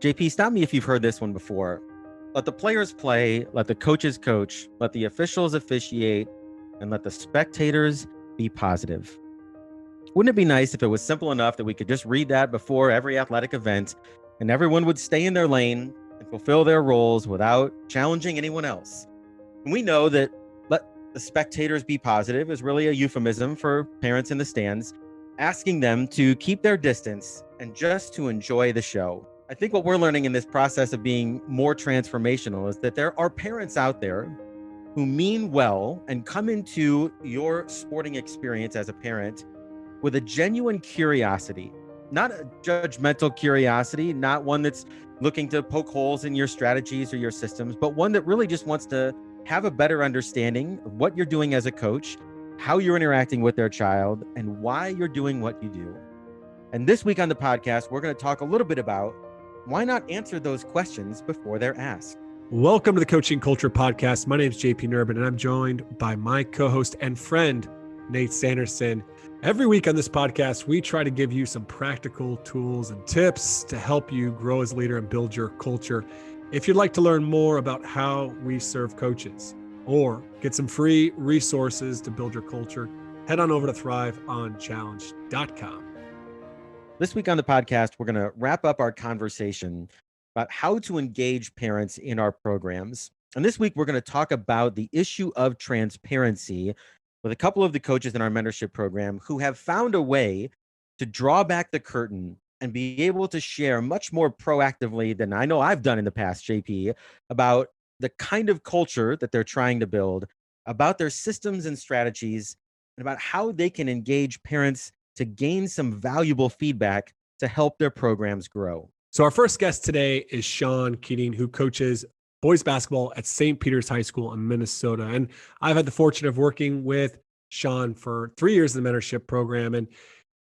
JP, stop me if you've heard this one before. Let the players play, let the coaches coach, let the officials officiate, and let the spectators be positive. Wouldn't it be nice if it was simple enough that we could just read that before every athletic event and everyone would stay in their lane and fulfill their roles without challenging anyone else? And we know that let the spectators be positive is really a euphemism for parents in the stands, asking them to keep their distance and just to enjoy the show. I think what we're learning in this process of being more transformational is that there are parents out there who mean well and come into your sporting experience as a parent with a genuine curiosity, not a judgmental curiosity, not one that's looking to poke holes in your strategies or your systems, but one that really just wants to have a better understanding of what you're doing as a coach, how you're interacting with their child, and why you're doing what you do. And this week on the podcast, we're going to talk a little bit about why not answer those questions before they're asked. Welcome to the Coaching Culture Podcast. My name is JP Nurbin, and I'm joined by my co-host and friend, Nate Sanderson. Every week on this podcast, we try to give you some practical tools and tips to help you grow as a leader and build your culture. If you'd like to learn more about how we serve coaches or get some free resources to build your culture, head on over to thriveonchallenge.com. This week on the podcast, we're going to wrap up our conversation about how to engage parents in our programs. And this week, we're going to talk about the issue of transparency with a couple of the coaches in our mentorship program who have found a way to draw back the curtain and be able to share much more proactively than I know I've done in the past, JP, about the kind of culture that they're trying to build, about their systems and strategies, and about how they can engage parents to gain some valuable feedback to help their programs grow. So our first guest today is Shawn Keating, who coaches boys basketball at St. Peter's High School in Minnesota. And I've had the fortune of working with Shawn for 3 years in the mentorship program. And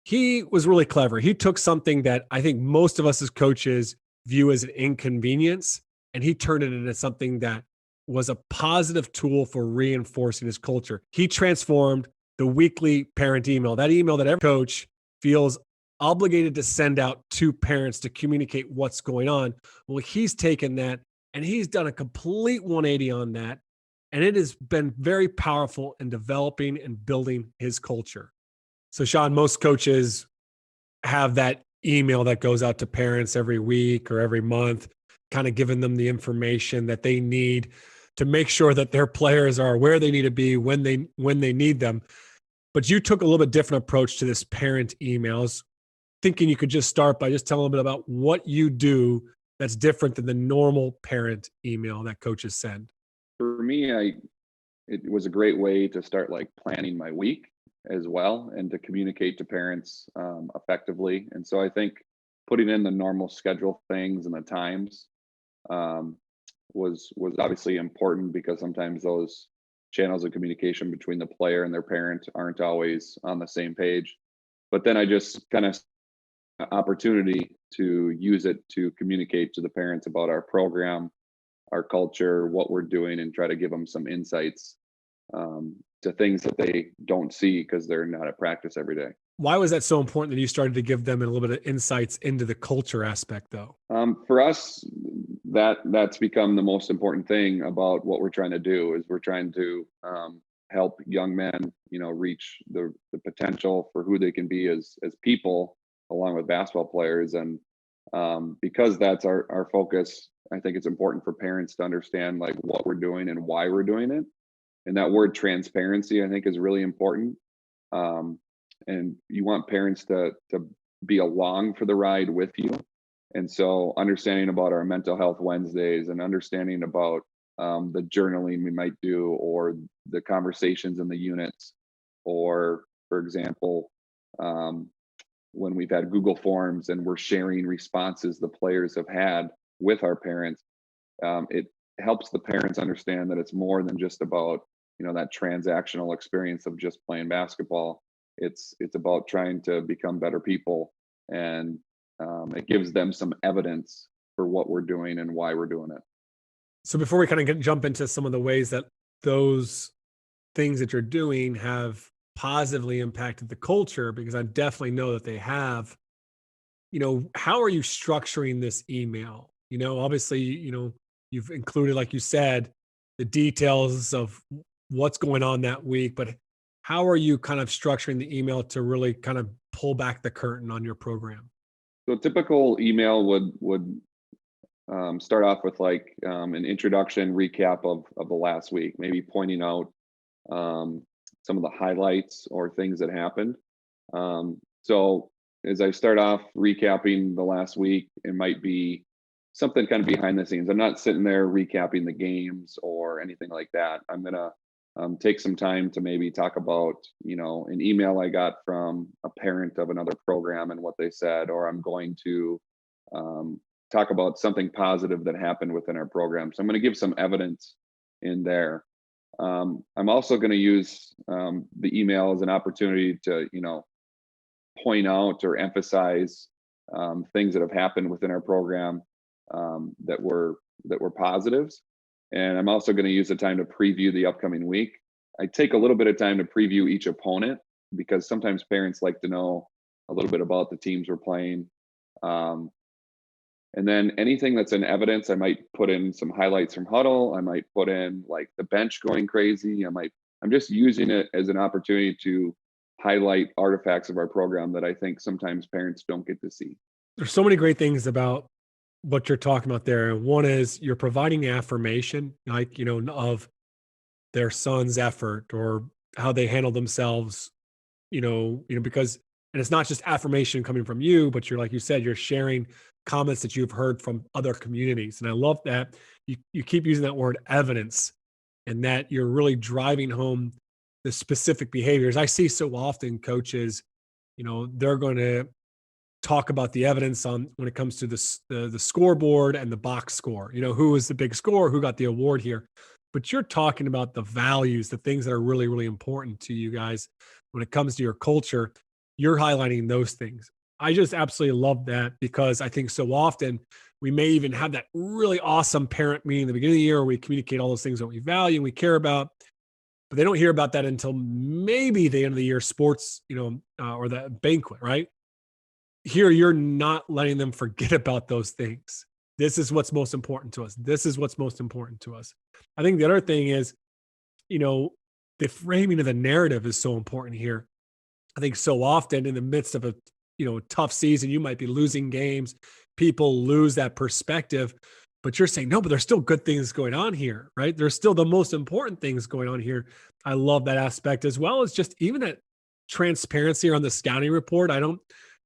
he was really clever. He took something that I think most of us as coaches view as an inconvenience, and he turned it into something that was a positive tool for reinforcing his culture. He transformed the weekly parent email, that email that every coach feels obligated to send out to parents to communicate what's going on. Well, he's taken that and he's done a complete 180 on that. And it has been very powerful in developing and building his culture. So Shawn, most coaches have that email that goes out to parents every week or every month, kind of giving them the information that they need to make sure that their players are where they need to be when they need them. But you took a little bit different approach to this parent emails, thinking you could just start by just telling a little bit about what you do that's different than the normal parent email that coaches send. For me, it was a great way to start planning my week as well and to communicate to parents effectively. And so I think putting in the normal schedule things and the times was obviously important, because sometimes those channels of communication between the player and their parent aren't always on the same page. But then I just kind of opportunity to use it to communicate to the parents about our program, our culture, what we're doing, and try to give them some insights to things that they don't see because they're not at practice every day. Why was that so important that you started to give them a little bit of insights into the culture aspect, though? For us, that's become the most important thing about what we're trying to do. Is we're trying to help young men, reach the potential for who they can be as people, along with basketball players. And because that's our focus, I think it's important for parents to understand what we're doing and why we're doing it. And that word transparency, I think, is really important. And you want parents to be along for the ride with you. And so understanding about our mental health Wednesdays and understanding about the journaling we might do, or the conversations in the units, or, for example, when we've had Google Forms and we're sharing responses the players have had with our parents, it helps the parents understand that it's more than just about that transactional experience of just playing basketball. It's about trying to become better people, and it gives them some evidence for what we're doing and why we're doing it. So before we kind of jump into some of the ways that those things that you're doing have positively impacted the culture, because I definitely know that they have, how are you structuring this email? Obviously, you've included, like you said, the details of what's going on that week, but how are you kind of structuring the email to really kind of pull back the curtain on your program? So a typical email would start off with like an introduction recap of the last week, maybe pointing out um, some of the highlights or things that happened. So as I start off recapping the last week, it might be something kind of behind the scenes. I'm not sitting there recapping the games or anything like that. I'm gonna take some time to maybe talk about, an email I got from a parent of another program and what they said, or I'm going to um, talk about something positive that happened within our program. So I'm going to give some evidence in there. I'm also going to use the email as an opportunity to, point out or emphasize things that have happened within our program that were positives. And I'm also going to use the time to preview the upcoming week. I take a little bit of time to preview each opponent because sometimes parents like to know a little bit about the teams we're playing. Um, and then anything that's in evidence, I might put in some highlights from huddle. I might put in like the bench going crazy. I'm just using it as an opportunity to highlight artifacts of our program that I think sometimes parents don't get to see. There's so many great things about what you're talking about there. One is you're providing affirmation, like, of their son's effort or how they handle themselves, because, and it's not just affirmation coming from you, but you're, like you said, you're sharing comments that you've heard from other communities. And I love that you keep using that word evidence, and that you're really driving home the specific behaviors. I see so often coaches, they're going to talk about the evidence on when it comes to the scoreboard and the box score. Who was the big score, who got the award here. But you're talking about the values, the things that are really, really important to you guys when it comes to your culture. You're highlighting those things. I just absolutely love that, because I think so often we may even have that really awesome parent meeting at the beginning of the year where we communicate all those things that we value and we care about, but they don't hear about that until maybe the end of the year sports, or the banquet, right? Here, you're not letting them forget about those things. This is what's most important to us. This is what's most important to us. I think the other thing is, you know, the framing of the narrative is so important here. I think so often in the midst of a, tough season, you might be losing games. People lose that perspective, but you're saying, no, but there's still good things going on here, right? There's still the most important things going on here. I love that aspect, as well as just even that transparency on the scouting report. I don't,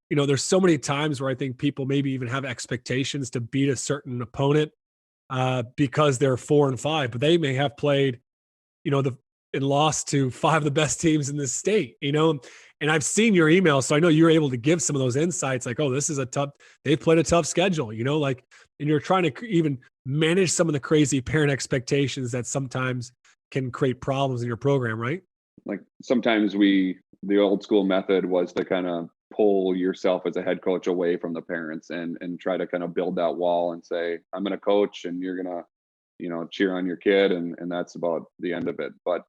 there's so many times where I think people maybe even have expectations to beat a certain opponent because they're 4-5, but they may have played, and lost to 5 of the best teams in the state, and I've seen your email. So I know you're able to give some of those insights like, oh, this is they've played a tough schedule, and you're trying to even manage some of the crazy parent expectations that sometimes can create problems in your program, right? Like sometimes the old school method was to kind of pull yourself as a head coach away from the parents and try to kind of build that wall and say, I'm going to coach and you're going to, cheer on your kid. And that's about the end of it. But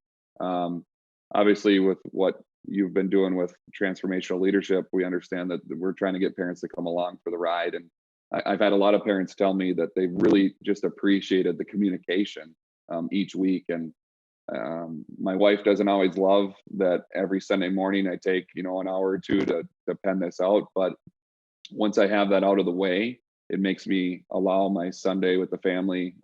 obviously with what you've been doing with transformational leadership, we understand that we're trying to get parents to come along for the ride. And I've had a lot of parents tell me that they really just appreciated the communication each week. And my wife doesn't always love that every Sunday morning I take, an hour or two to pen this out. But once I have that out of the way, it makes me allow my Sunday with the family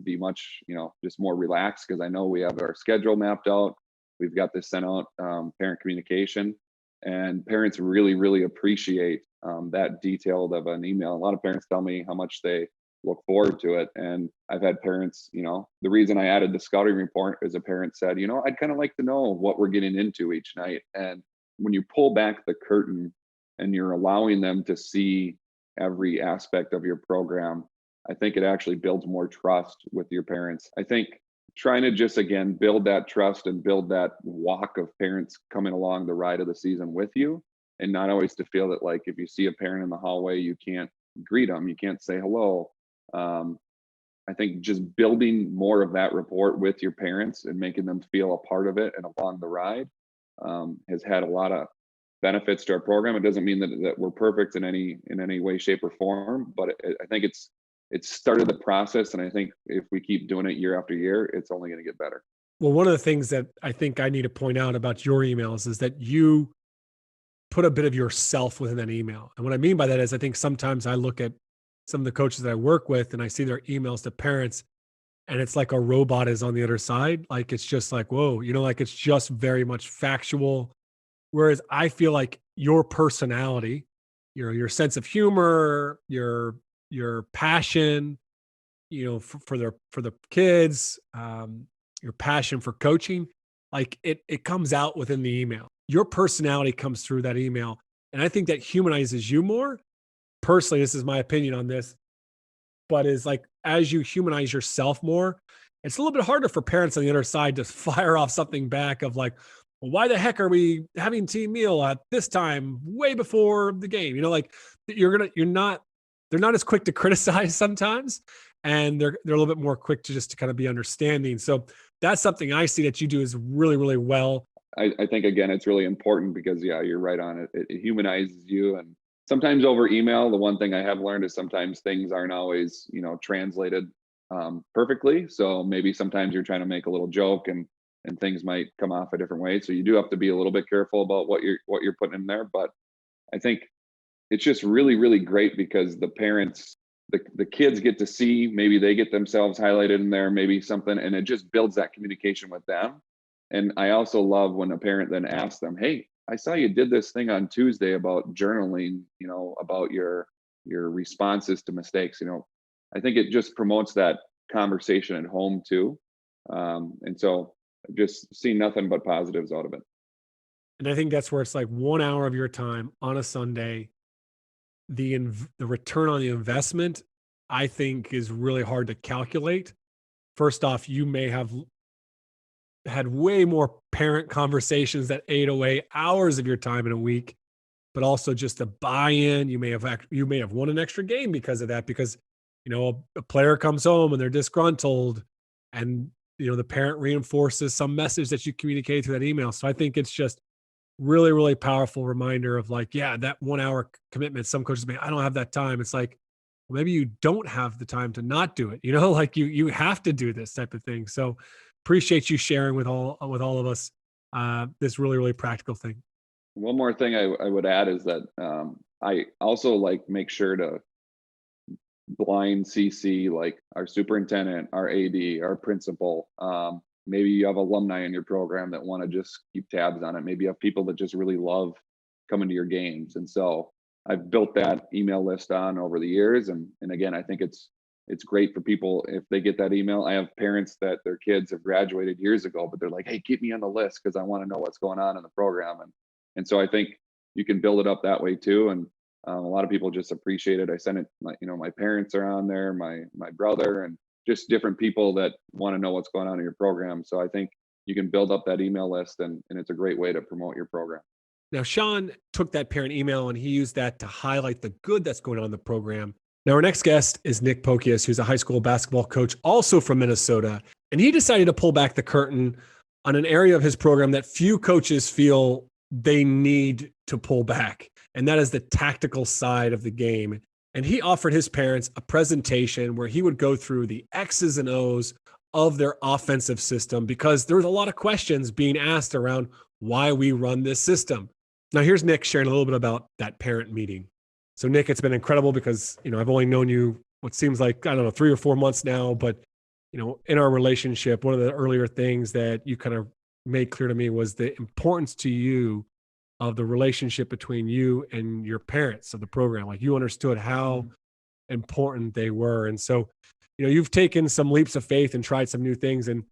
be much, just more relaxed, because I know we have our schedule mapped out. We've got this sent out, parent communication, and parents really, really appreciate that detailed of an email. A lot of parents tell me how much they look forward to it. And I've had parents, the reason I added the scouting report is a parent said, I'd kind of like to know what we're getting into each night. And when you pull back the curtain and you're allowing them to see every aspect of your program, I think it actually builds more trust with your parents. I think trying to just, again, build that trust and build that walk of parents coming along the ride of the season with you, and not always to feel that, like, if you see a parent in the hallway, you can't greet them, you can't say hello. I think just building more of that rapport with your parents and making them feel a part of it and along the ride has had a lot of benefits to our program. It doesn't mean that we're perfect in any way, shape, or form, but I think it's started the process, and I think if we keep doing it year after year, it's only going to get better. Well, one of the things that I think I need to point out about your emails is that you put a bit of yourself within that email. And what I mean by that is I think sometimes I look at some of the coaches that I work with and I see their emails to parents and it's like a robot is on the other side. Like it's just like, whoa, like it's just very much factual. Whereas I feel like your personality, your sense of humor, your passion, for the kids, your passion for coaching, like it comes out within the email. Your personality comes through that email. And I think that humanizes you more. Personally, this is my opinion on this, but is like as you humanize yourself more, it's a little bit harder for parents on the other side to fire off something back of like, well, why the heck are we having team meal at this time way before the game? Like they're not as quick to criticize sometimes, and they're a little bit more quick to just to kind of be understanding. So that's something I see that you do is really, really well. I think again, it's really important because you're right on it. It humanizes you, and sometimes over email, the one thing I have learned is sometimes things aren't always translated perfectly. So maybe sometimes you're trying to make a little joke and things might come off a different way. So you do have to be a little bit careful about what you're putting in there. But I think it's just really, really great because the parents, the kids get to see, maybe they get themselves highlighted in there, maybe something, and it just builds that communication with them. And I also love when a parent then asks them, hey, I saw you did this thing on Tuesday about journaling, about your responses to mistakes. I think it just promotes that conversation at home too. And so I've just seen nothing but positives out of it. And I think that's where it's like 1 hour of your time on a Sunday, the return on the investment, I think is really hard to calculate. First off, you may have had way more parent conversations that ate away hours of your time in a week, but also just a buy-in. You may have won an extra game because of that, because a player comes home and they're disgruntled, and the parent reinforces some message that you communicate through that email. So I think it's just really, really powerful reminder of like, yeah, that 1 hour commitment. Some coaches may, I don't have that time. It's like, well, maybe you don't have the time to not do it. Like you have to do this type of thing. So appreciate you sharing with all of us this really, really practical thing. One more thing I would add is that I also like make sure to blind CC like our superintendent, our AD, our principal. Maybe you have alumni in your program that want to just keep tabs on it. Maybe you have people that just really love coming to your games. And so I've built that email list on over the years. And again, I think it's great for people if they get that email. I have parents that their kids have graduated years ago, but they're like, hey, keep me on the list because I want to know what's going on in the program. And so I think you can build it up that way too. And a lot of people just appreciate it. I send it, my parents are on there, my brother, and just different people that want to know what's going on in your program. So I think you can build up that email list, and it's a great way to promote your program. Now, Shawn took that parent email and he used that to highlight the good that's going on in the program. Now, our next guest is Nick Pocius, who's a high school basketball coach, also from Minnesota. And he decided to pull back the curtain on an area of his program that few coaches feel they need to pull back. And that is the tactical side of the game. And he offered his parents a presentation where he would go through the X's and O's of their offensive system, because there was a lot of questions being asked around why we run this system. Now, here's Nick sharing a little bit about that parent meeting. So, Nick, it's been incredible because, I've only known you what seems like, 3 or 4 months now. But, in our relationship, one of the earlier things that you kind of made clear to me was the importance to you of the relationship between you and your parents of the program. Like you understood how important they were. And so, you've taken some leaps of faith and tried some new things. And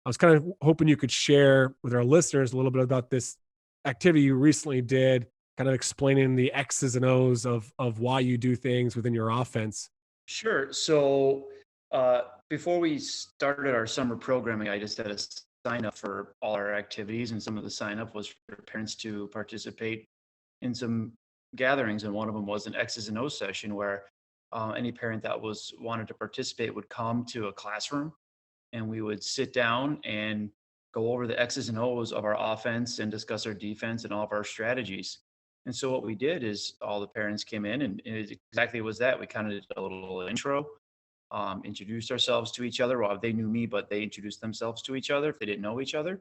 I was kind of hoping you could share with our listeners a little bit about this activity you recently did, kind of explaining the X's and O's of why you do things within your offense. Sure. So before we started our summer programming, I just had a sign up for all our activities, and some of the sign up was for parents to participate in some gatherings, and one of them was an X's and O's session where any parent that wanted to participate would come to a classroom, and we would sit down and go over the X's and O's of our offense and discuss our defense and all of our strategies. And so what we did is all the parents came in, and it exactly was that. We kind of did a little intro, introduced ourselves to each other. Well, they knew me, but they introduced themselves to each other if they didn't know each other.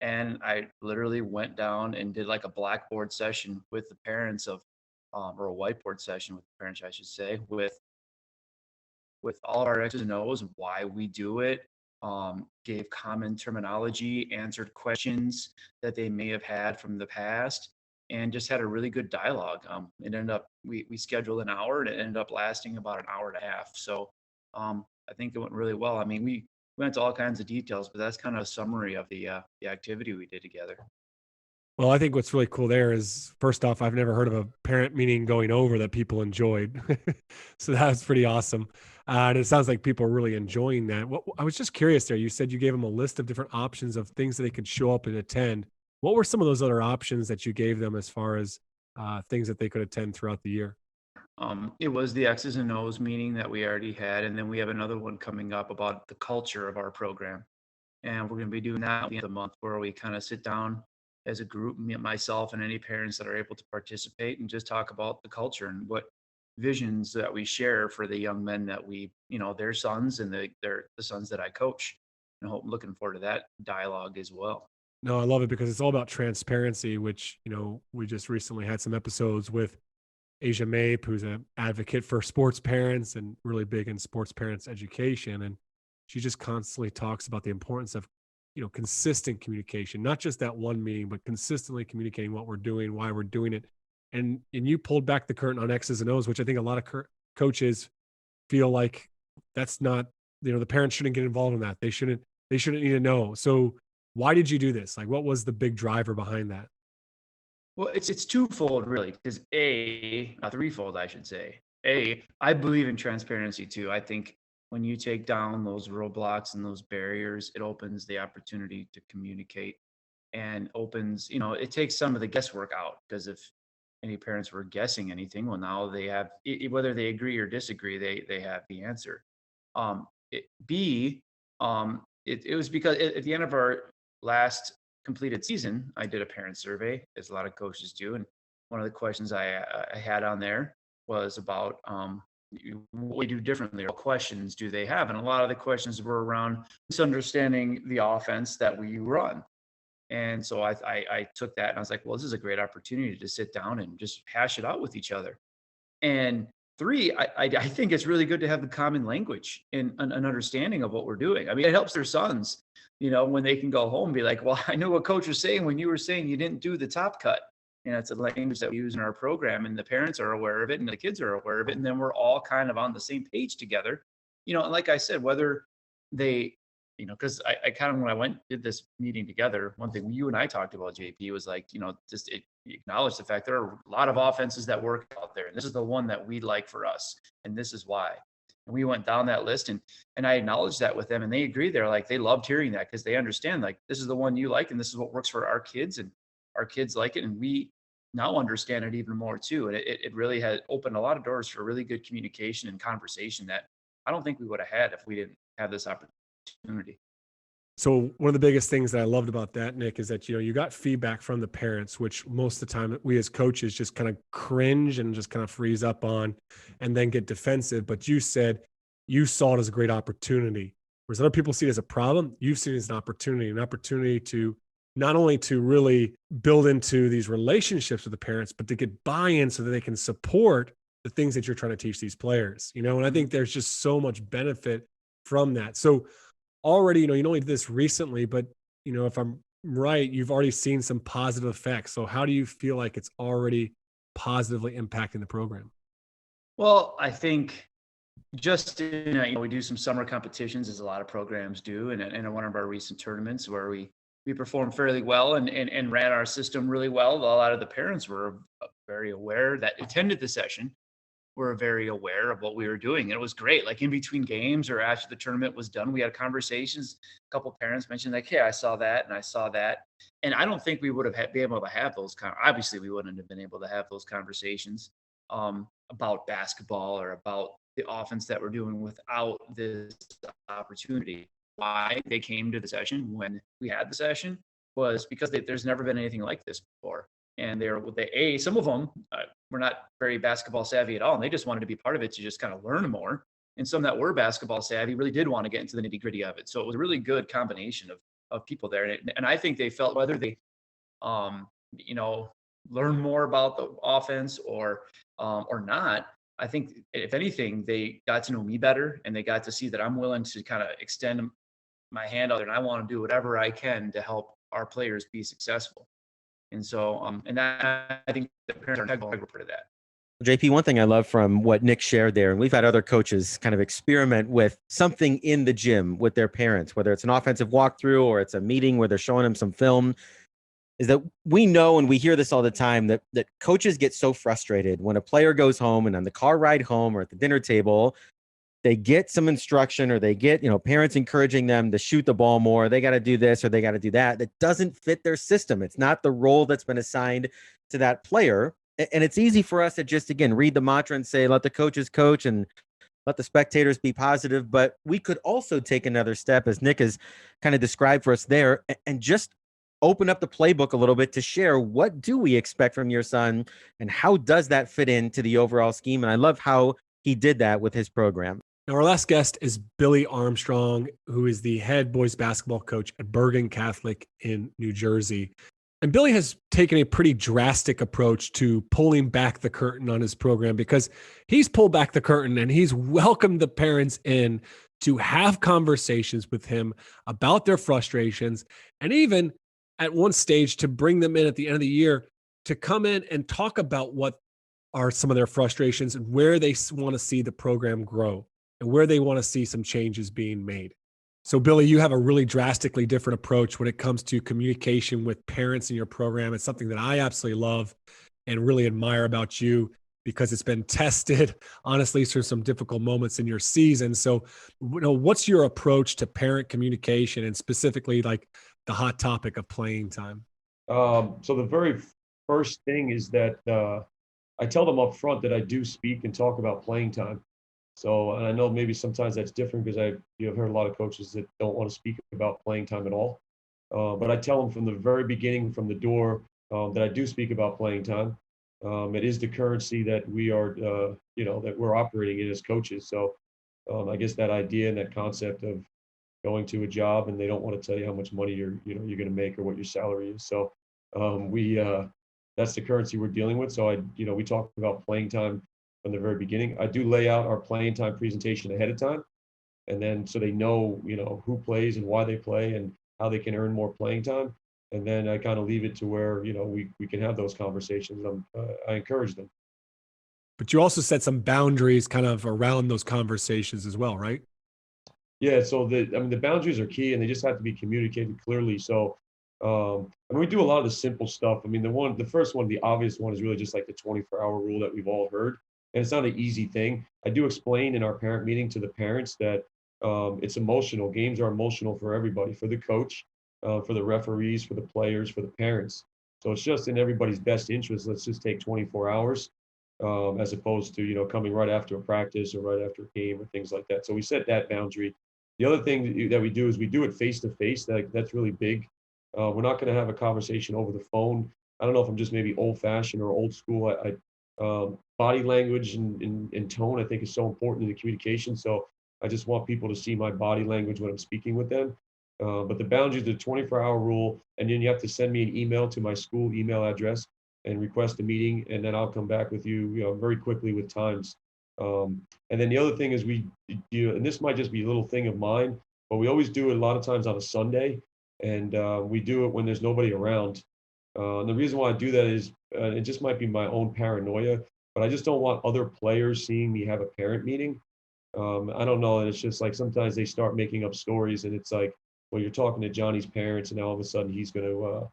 And I literally went down and did like a blackboard session with the parents of, or a whiteboard session with the parents, I should say, with all of our X's and O's, why we do it, gave common terminology, answered questions that they may have had from the past, and just had a really good dialogue. It ended up, we scheduled an hour, and it ended up lasting about an hour and a half. So I think it went really well. I mean, we went into all kinds of details, but that's kind of a summary of the activity we did together. Well, I think what's really cool there is, first off, I've never heard of a parent meeting going over that people enjoyed. So that was pretty awesome. And it sounds like people are really enjoying that. I was just curious there. You said you gave them a list of different options of things that they could show up and attend. What were some of those other options that you gave them as far as things that they could attend throughout the year? It was the X's and O's meeting that we already had, and then we have another one coming up about the culture of our program. And we're going to be doing that at the end of the month, where we kind of sit down as a group, me, myself, and any parents that are able to participate, and just talk about the culture and what visions that we share for the young men that we, their sons, and they're the sons that I coach. And looking forward to that dialogue as well. No, I love it because it's all about transparency, which, we just recently had some episodes with Asia Mape, who's an advocate for sports parents and really big in sports parents education. And she just constantly talks about the importance of, consistent communication, not just that one meeting, but consistently communicating what we're doing, why we're doing it. And you pulled back the curtain on X's and O's, which I think a lot of coaches feel like that's not, the parents shouldn't get involved in that. They shouldn't need to know. So why did you do this? Like, what was the big driver behind that? Well, it's twofold really, because threefold, I should say. I believe in transparency too. I think when you take down those roadblocks and those barriers, it opens the opportunity to communicate, and opens, it takes some of the guesswork out, because if any parents were guessing anything, well, now they have, whether they agree or disagree, they have the answer. B, it was because at the end of our last completed season, I did a parent survey, as a lot of coaches do, and one of the questions I had on there was about what we do differently, or what questions do they have, and a lot of the questions were around misunderstanding the offense that we run. And so I took that, and I was like, well, this is a great opportunity to sit down and just hash it out with each other. And three, I think it's really good to have the common language and an understanding of what we're doing. I mean, it helps their sons, when they can go home and be like, well, I know what coach was saying when you were saying you didn't do the top cut. It's a language that we use in our program, and the parents are aware of it and the kids are aware of it. And then we're all kind of on the same page together. And like I said, whether they, because I kind of, when I did this meeting together, one thing you and I talked about, JP, was like, just acknowledge the fact there are a lot of offenses that work out there, and this is the one that we like for us, and this is why. And we went down that list, and I acknowledged that with them, and they agreed. They're like, they loved hearing that, because they understand, like, this is the one you like, and this is what works for our kids, and our kids like it, and we now understand it even more too. And it really had opened a lot of doors for really good communication and conversation that I don't think we would have had if we didn't have this opportunity. So one of the biggest things that I loved about that, Nick, is that, you got feedback from the parents, which most of the time we as coaches just kind of cringe and just kind of freeze up on and then get defensive. But you said you saw it as a great opportunity. Whereas other people see it as a problem, you've seen it as an opportunity to not only to really build into these relationships with the parents, but to get buy-in so that they can support the things that you're trying to teach these players, and I think there's just so much benefit from that. So already, you only did this recently, but if I'm right, you've already seen some positive effects. So how do you feel like it's already positively impacting the program? Well, I think just we do some summer competitions, as a lot of programs do, and in one of our recent tournaments where we performed fairly well and ran our system really well. A lot of the parents were very aware, that attended the session, were very aware of what we were doing. And it was great. Like in between games or after the tournament was done, we had conversations. A couple of parents mentioned like, hey, I saw that and I saw that. And I don't think we would have been able to have those obviously we wouldn't have been able to have those conversations about basketball or about the offense that we're doing without this opportunity. Why they came to the session when we had the session was because there's never been anything like this before. and some of them were not very basketball savvy at all, and they just wanted to be part of it to just kind of learn more. And some that were basketball savvy really did want to get into the nitty gritty of it. So it was a really good combination of people there. And I think they felt whether they, you know, learn more about the offense or not. I think if anything, they got to know me better, and they got to see that I'm willing to kind of extend my hand out there, and I want to do whatever I can to help our players be successful. And so, and that, I think the parents are integral part of that. JP, one thing I love from what Nick shared there, and we've had other coaches kind of experiment with something in the gym with their parents, whether it's an offensive walkthrough or it's a meeting where they're showing them some film, is that we know, and we hear this all the time, that coaches get so frustrated when a player goes home, and on the car ride home or at the dinner table, they get some instruction, or they get, parents encouraging them to shoot the ball more. They got to do this or they got to do that. That doesn't fit their system. It's not the role that's been assigned to that player. And it's easy for us to just, again, read the mantra and say, let the coaches coach and let the spectators be positive. But we could also take another step, as Nick has kind of described for us there, and just open up the playbook a little bit to share, what do we expect from your son and how does that fit into the overall scheme? And I love how he did that with his program. Now, our last guest is Billy Armstrong, who is the head boys basketball coach at Bergen Catholic in New Jersey. And Billy has taken a pretty drastic approach to pulling back the curtain on his program, because he's pulled back the curtain and he's welcomed the parents in to have conversations with him about their frustrations, and even at one stage to bring them in at the end of the year to come in and talk about what are some of their frustrations and where they want to see the program grow and where they want to see some changes being made. So, Billy, you have a really drastically different approach when it comes to communication with parents in your program. It's something that I absolutely love and really admire about you, because it's been tested, honestly, through some difficult moments in your season. So, what's your approach to parent communication, and specifically like the hot topic of playing time? So the very first thing is that I tell them up front that I do speak and talk about playing time. So, and I know maybe sometimes that's different, because I've heard a lot of coaches that don't want to speak about playing time at all. But I tell them from the very beginning, from the door, that I do speak about playing time. It is the currency that we are, that we're operating in as coaches. So I guess that idea and that concept of going to a job and they don't want to tell you how much money you're going to make or what your salary is. So that's the currency we're dealing with. So we talk about playing time from the very beginning. I do lay out our playing time presentation ahead of time, and then so they know, who plays and why they play and how they can earn more playing time. And then I kind of leave it to where, we can have those conversations. I encourage them. But you also set some boundaries kind of around those conversations as well, right? Yeah. So the boundaries are key, and they just have to be communicated clearly. So, we do a lot of the simple stuff. The first one, the obvious one, is really just like the 24-hour rule that we've all heard. And it's not an easy thing. I do explain in our parent meeting to the parents that it's emotional. Games are emotional for everybody, for the coach, for the referees, for the players, for the parents. So it's just in everybody's best interest. Let's just take 24 hours as opposed to, coming right after a practice or right after a game or things like that. So we set that boundary. The other thing that we do is we do it face to face. That's really big. We're not going to have a conversation over the phone. I don't know if I'm just maybe old fashioned or old school. Body language and tone, I think, is so important in the communication. So I just want people to see my body language when I'm speaking with them. But the boundaries, the 24-hour rule, and then you have to send me an email to my school email address and request a meeting, and then I'll come back with you, very quickly with times. And then the other thing is and this might just be a little thing of mine, but we always do it a lot of times on a Sunday, and we do it when there's nobody around. And the reason why I do that is it just might be my own paranoia, but I just don't want other players seeing me have a parent meeting. I don't know. And it's just like sometimes they start making up stories, and it's like, well, you're talking to Johnny's parents, and now all of a sudden he's going to,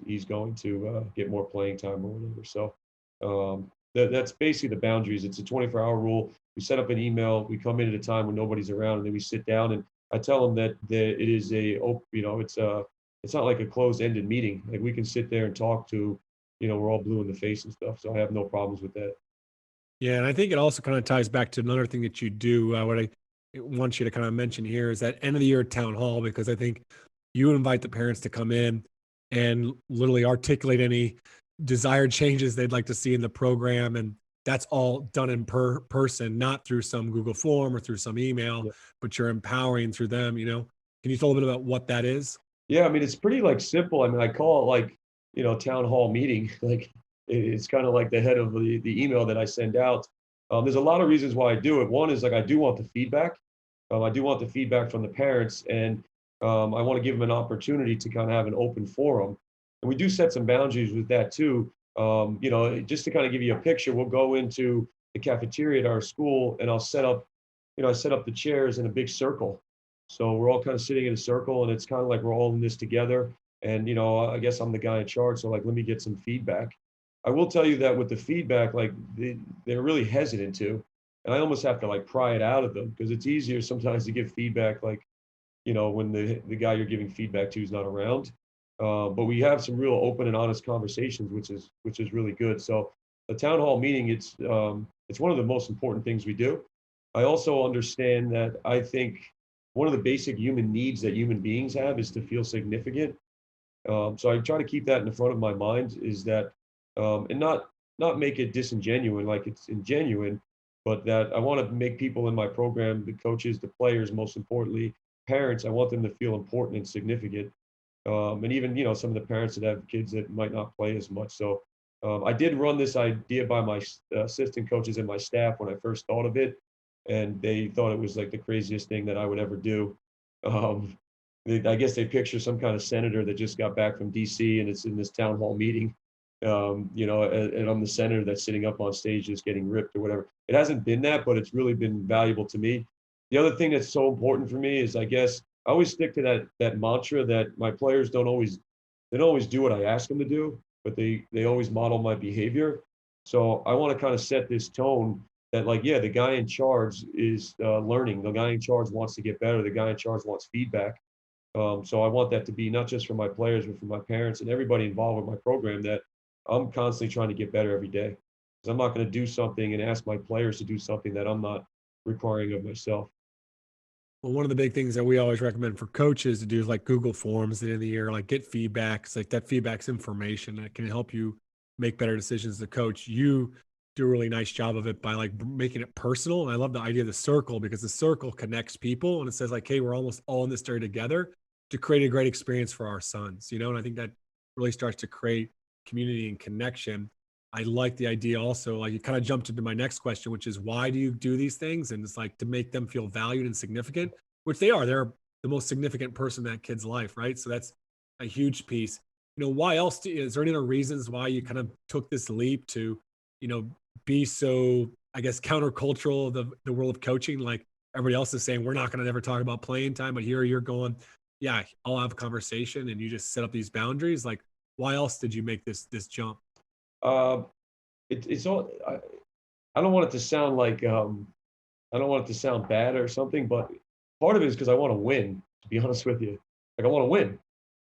he's going to get more playing time or whatever. So that's basically the boundaries. It's a 24-hour rule. We set up an email. We come in at a time when nobody's around, and then we sit down. And I tell them that it is it's not like a closed-ended meeting. Like, we can sit there and talk to, we're all blue in the face and stuff. So I have no problems with that. Yeah, and I think it also kind of ties back to another thing that you do. What I want you to kind of mention here is that end of the year town hall, because I think you invite the parents to come in and literally articulate any desired changes they'd like to see in the program. And that's all done in person, not through some Google form or through some email, Yeah. but you're empowering through them, you know? Can you tell a little bit about what that is? Yeah, I mean, it's pretty like simple. I mean, I call it like, town hall meeting. Like it's kind of like the head of the email that I send out. There's a lot of reasons why I do it. One is like I do want the feedback. I do want the feedback from the parents, and I want to give them an opportunity to kind of have an open forum. And we do set some boundaries with that too. Just to kind of give you a picture, we'll go into the cafeteria at our school, and I'll set up, I set up the chairs in a big circle. So we're all kind of sitting in a circle, and it's kind of like we're all in this together. And I guess I'm the guy in charge, so like let me get some feedback. I will tell you that with the feedback, like they're really hesitant to, and I almost have to like pry it out of them because it's easier sometimes to give feedback like when the guy you're giving feedback to is not around. But we have some real open and honest conversations, which is really good. So a town hall meeting, it's one of the most important things we do. I also understand that I think one of the basic human needs that human beings have is to feel significant. So I try to keep that in the front of my mind is that, and not make it disingenuine, like it's ingenuine, but that I want to make people in my program, the coaches, the players, most importantly, parents, I want them to feel important and significant. And even, some of the parents that have kids that might not play as much. So I did run this idea by my assistant coaches and my staff when I first thought of it, and they thought it was like the craziest thing that I would ever do. I guess they picture some kind of senator that just got back from DC and it's in this town hall meeting, and I'm the senator that's sitting up on stage just getting ripped or whatever. It hasn't been that, but it's really been valuable to me. The other thing that's so important for me is I guess I always stick to that mantra that my players don't always do what I ask them to do, but they always model my behavior. So I want to kind of set this tone that like, yeah, the guy in charge is learning. The guy in charge wants to get better. The guy in charge wants feedback. So I want that to be not just for my players, but for my parents and everybody involved with my program that I'm constantly trying to get better every day. Because I'm not going to do something and ask my players to do something that I'm not requiring of myself. Well, one of the big things that we always recommend for coaches to do is like Google Forms at the end of the year, like get feedback. It's like that feedback's information that can help you make better decisions as a coach. You do a really nice job of it by like making it personal. And I love the idea of the circle because the circle connects people and it says like, hey, we're almost all in this story together to create a great experience for our sons, and I think that really starts to create community and connection. I like the idea also, like you kind of jumped into my next question, which is why do you do these things? And it's like to make them feel valued and significant, which they are. They're the most significant person in that kid's life, right? So that's a huge piece. Why else is there any other reasons why you kind of took this leap to, be so, I guess, countercultural of the world of coaching? Like everybody else is saying, we're not going to ever talk about playing time, but here you're going, yeah, I'll have a conversation and you just set up these boundaries. Like, why else did you make this jump? It's all. I don't want it to sound like I don't want it to sound bad or something, but part of it is because I want to win. To be honest with you, like I want to win.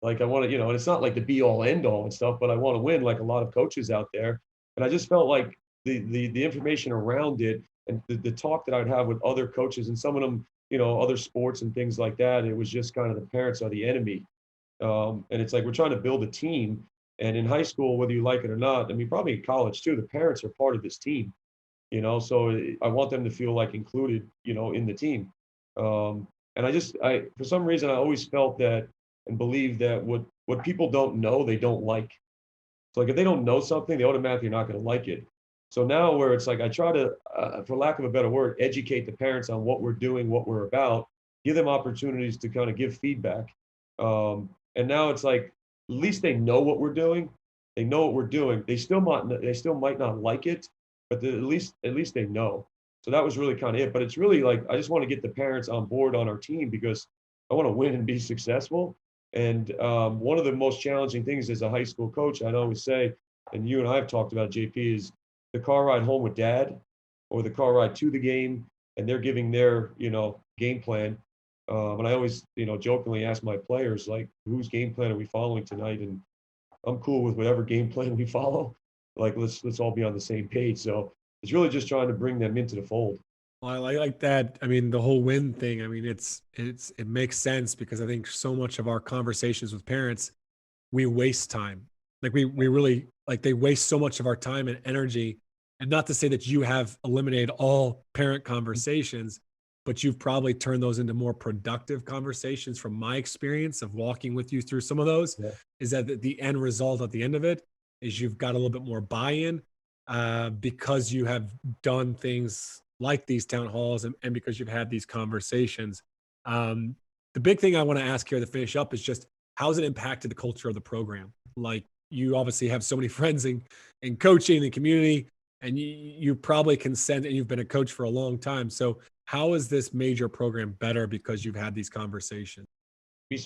Like I want to, and it's not like the be all end all and stuff, but I want to win like a lot of coaches out there. And I just felt like the information around it and the talk that I'd have with other coaches and some of them, other sports and things like that. It was just kind of the parents are the enemy. And it's like we're trying to build a team. And in high school, whether you like it or not, I mean, probably in college too, the parents are part of this team, so I want them to feel like included, in the team. And for some reason, I always felt that and believed that what people don't know, they don't like. So like if they don't know something, they automatically are not going to like it. So now where it's like I try to, for lack of a better word, educate the parents on what we're doing, what we're about, give them opportunities to kind of give feedback. And now it's like at least they know what we're doing. They know what we're doing. They still might not like it, but at least they know. So that was really kind of it. But it's really like I just want to get the parents on board on our team because I want to win and be successful. And one of the most challenging things as a high school coach, I'd always say, and you and I have talked about, JP, is the car ride home with dad or the car ride to the game, and they're giving their, game plan. And I always, jokingly ask my players, like, whose game plan are we following tonight? And I'm cool with whatever game plan we follow. Like, let's all be on the same page. So it's really just trying to bring them into the fold. Well, I like that. I mean, the whole win thing, I mean, it makes sense because I think so much of our conversations with parents, we waste time. Like we really like they waste so much of our time and energy. And not to say that you have eliminated all parent conversations, but you've probably turned those into more productive conversations from my experience of walking with you through some of those. Yeah. Is that the end result at the end of it is you've got a little bit more buy-in because you have done things like these town halls and because you've had these conversations. The big thing I want to ask here to finish up is just how's it impacted the culture of the program? Like you obviously have so many friends in coaching and community, and you probably can sense, and you've been a coach for a long time. So how is this major program better because you've had these conversations?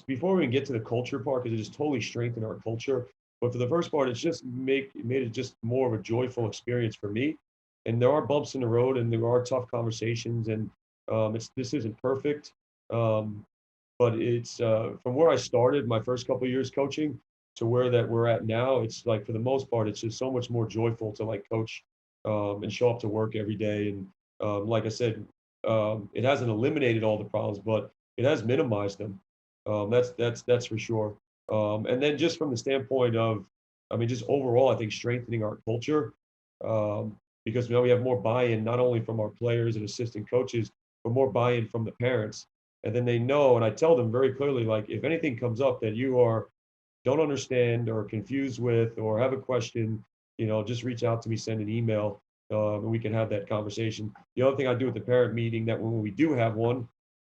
Before we even get to the culture part, because it just totally strengthened our culture. But for the first part, it's just made it just more of a joyful experience for me. And there are bumps in the road, and there are tough conversations, and this isn't perfect. But it's from where I started my first couple of years coaching to where that we're at now. It's like for the most part, it's just so much more joyful to like coach and show up to work every day. And like I said, it hasn't eliminated all the problems, but it has minimized them. That's for sure. And then just from the standpoint of, I mean, just overall, I think strengthening our culture because we have more buy-in not only from our players and assistant coaches, but more buy-in from the parents. And then they know, and I tell them very clearly, like if anything comes up that you don't understand or confused with or have a question, just reach out to me, send an email, and we can have that conversation. The other thing I do at the parent meeting, that when we do have one,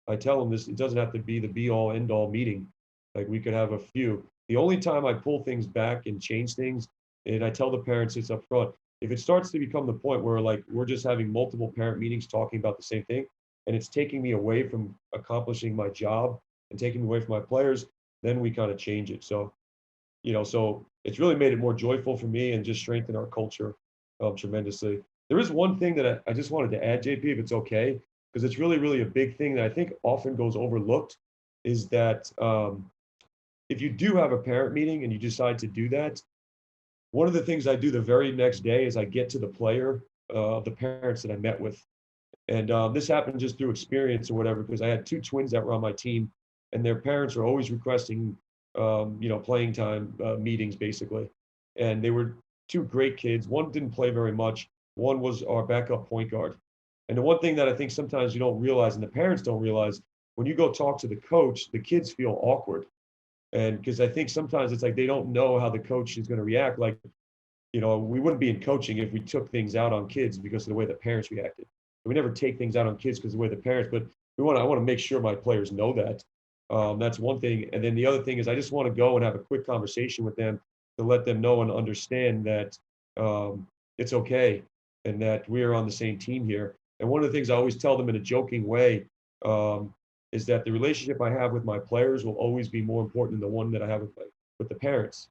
I tell them this, it doesn't have to be the be all end all meeting. Like we could have a few. The only time I pull things back and change things, and I tell the parents it's up front, if it starts to become the point where like we're just having multiple parent meetings talking about the same thing, and it's taking me away from accomplishing my job and taking me away from my players, then we kind of change it. So, so it's really made it more joyful for me and just strengthened our culture tremendously. There is one thing that I just wanted to add, JP, if it's okay, because it's really, really a big thing that I think often goes overlooked, is that if you do have a parent meeting and you decide to do that, one of the things I do the very next day is I get to the player of the parents that I met with. And this happened just through experience or whatever, because I had two twins that were on my team, and their parents were always requesting, playing time meetings, basically. And they were two great kids. One didn't play very much. One was our backup point guard. And the one thing that I think sometimes you don't realize, and the parents don't realize, when you go talk to the coach, the kids feel awkward. And because I think sometimes it's like they don't know how the coach is going to react. Like, we wouldn't be in coaching if we took things out on kids because of the way the parents reacted. We never take things out on kids because of the way the parents, but I want to make sure my players know that. That's one thing. And then the other thing is I just want to go and have a quick conversation with them to let them know and understand that it's okay and that we are on the same team here. And one of the things I always tell them in a joking way is that the relationship I have with my players will always be more important than the one that I have with the parents.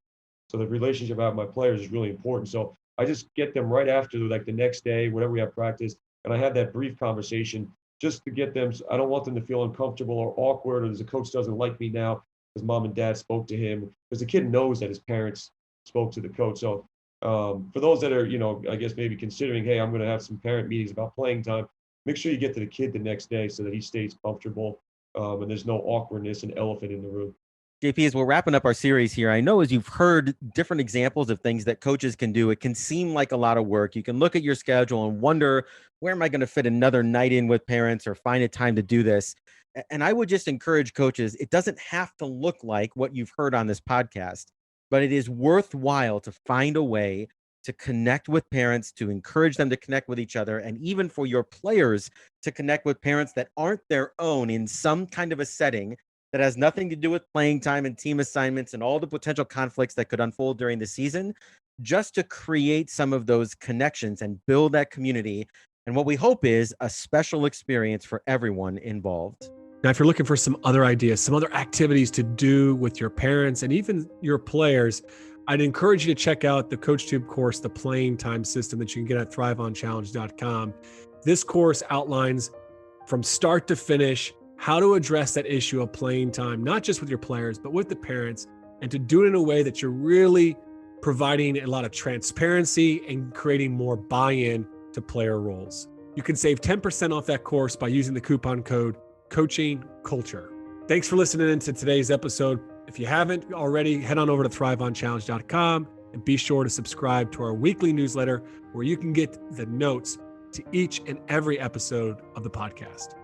So the relationship I have with my players is really important. So I just get them right after, like the next day, whenever we have practice, and I have that brief conversation just to get them. I don't want them to feel uncomfortable or awkward, or the coach doesn't like me now because mom and dad spoke to him, because the kid knows that his parents spoke to the coach. So for those that are, I guess maybe considering, hey, I'm going to have some parent meetings about playing time, make sure you get to the kid the next day so that he stays comfortable and there's no awkwardness and elephant in the room. JP, as we're wrapping up our series here, I know as you've heard different examples of things that coaches can do, it can seem like a lot of work. You can look at your schedule and wonder, where am I going to fit another night in with parents or find a time to do this? And I would just encourage coaches, it doesn't have to look like what you've heard on this podcast, but it is worthwhile to find a way to connect with parents, to encourage them to connect with each other, and even for your players to connect with parents that aren't their own in some kind of a setting that has nothing to do with playing time and team assignments and all the potential conflicts that could unfold during the season, just to create some of those connections and build that community. And what we hope is a special experience for everyone involved. Now, if you're looking for some other ideas, some other activities to do with your parents and even your players, I'd encourage you to check out the CoachTube course, the Playing Time System, that you can get at thriveonchallenge.com. This course outlines from start to finish how to address that issue of playing time, not just with your players, but with the parents, and to do it in a way that you're really providing a lot of transparency and creating more buy-in to player roles. You can save 10% off that course by using the coupon code CoachingCulture. Thanks for listening to today's episode. If you haven't already, head on over to thriveonchallenge.com, And be sure to subscribe to our weekly newsletter where you can get the notes to each and every episode of the podcast.